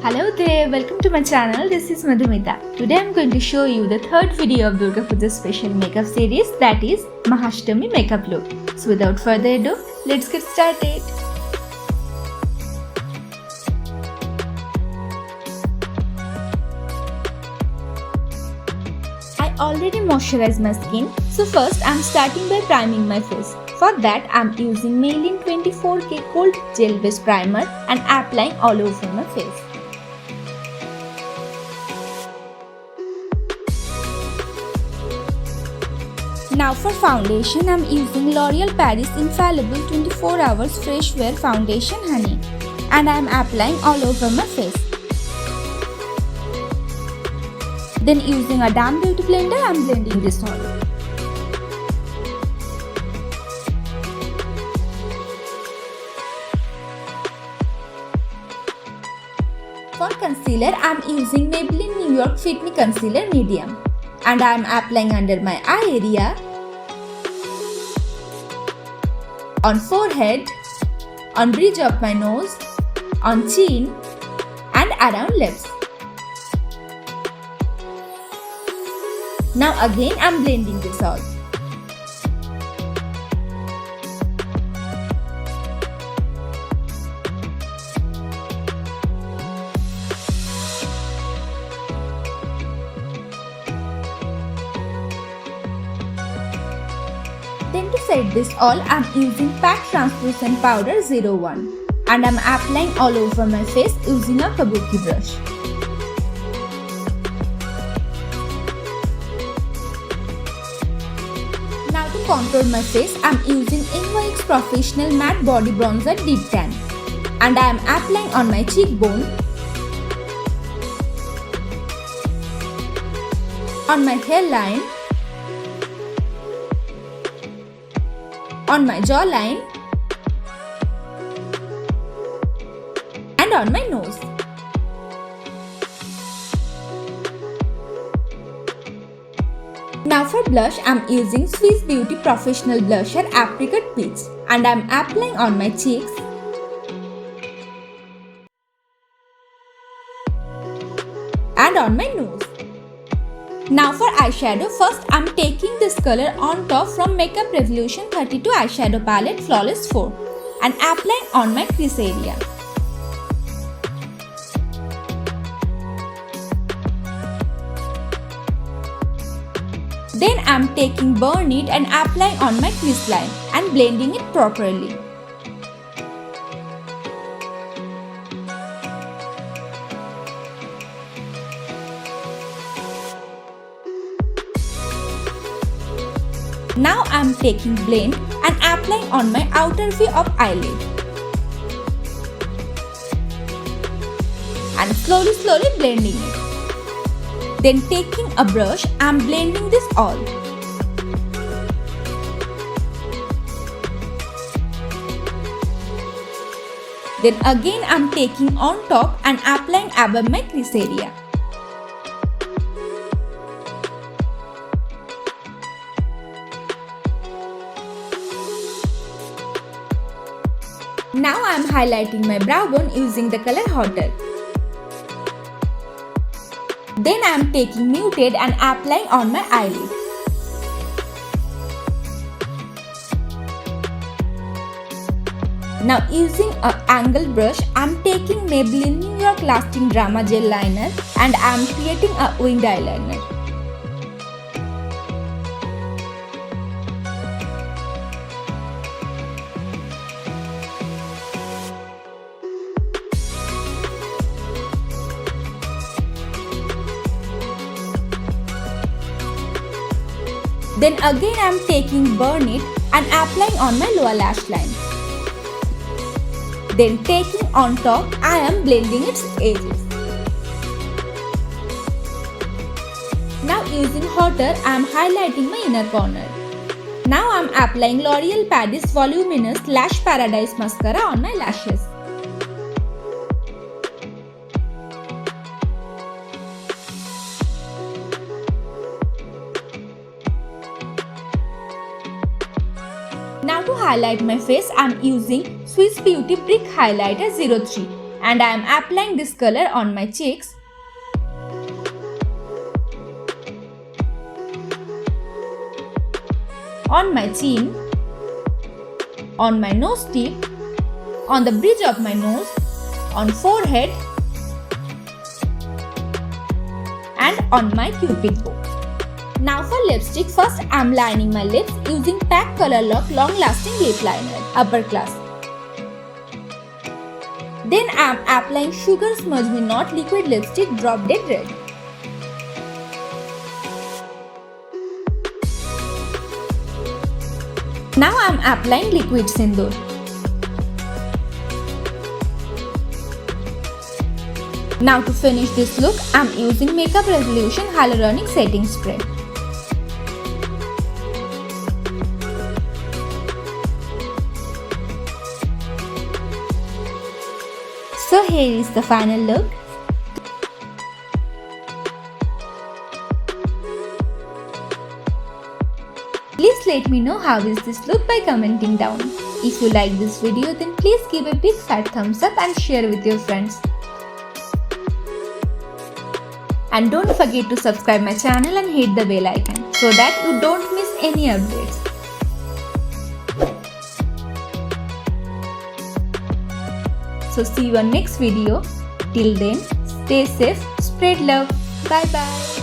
Hello there, welcome to my channel. This is Madhumita. Today I am going to show you the third video of Durga Puja special makeup series, that is Maha Ashtami Makeup look. So without further ado, let's get started. I already moisturized my skin, so first I am starting by priming my face. For that I am using Maybelline 24K Cold Gel Base Primer and applying all over my face. Now for foundation, I am using L'Oreal Paris Infallible 24 Hours Fresh Wear Foundation Honey and I am applying all over my face. Then using a damp beauty blender, I am blending this all. For concealer, I am using Maybelline New York Fit Me Concealer Medium and I am applying under my eye area, on forehead, on bridge of my nose, on chin and around lips. Now again I am blending this all. Then to set this all, I am using PAC Translucent Powder 01 and I am applying all over my face using a kabuki brush. Now to contour my face, I am using NYX Professional Matte Body Bronzer Deep Tan and I am applying on my cheekbone, on my hairline, on my jawline and on my nose. Now for blush, I am using Swiss Beauty Professional Blusher Apricot Peach and I am applying on my cheeks, and on my nose. Now for eyeshadow, first I am taking this color on top from Makeup Revolution 32 eyeshadow palette Flawless 4 and applying on my crease area. Then I am taking Burn It and applying on my crease line and blending it properly. Now I am taking blend and applying on my outer V of eyelid. And slowly blending it. Then taking a brush, I am blending this all. Then again I am taking on top and applying above my crease area. Now I am highlighting my brow bone using the color Hotter. Then I am taking Muted and applying on my eyelid. Now using an angle brush, I am taking Maybelline New York Lasting Drama Gel Liner and I am creating a winged eyeliner. Then again I am taking Burn It and applying on my lower lash line. Then taking on top, I am blending its edges. Now using Hotter, I am highlighting my inner corner. Now I am applying L'Oreal Paris Voluminous Lash Paradise Mascara on my lashes. Now to highlight my face, I am using Swiss Beauty Brick Highlighter 03 And I am applying this color on my cheeks, on my chin, on my nose tip, on the bridge of my nose, on forehead, and on my cupid bow. Now for lipstick, first I am lining my lips using PAC Color Lock Long Lasting Lip Liner, upper class. Then I am applying Sugar Smudge Me Not Liquid Lipstick Drop Dead Red. Now I am applying Liquid Sindoor. Now to finish this look, I am using Makeup Revolution Hyaluronic Setting Spray. So here is the final look. Please let me know how is this look by commenting down. If you like this video, then please give a big fat thumbs up and share with your friends. And don't forget to subscribe my channel and hit the bell icon so that you don't miss any updates. So see you on next video. Till then, stay safe, spread love. Bye bye.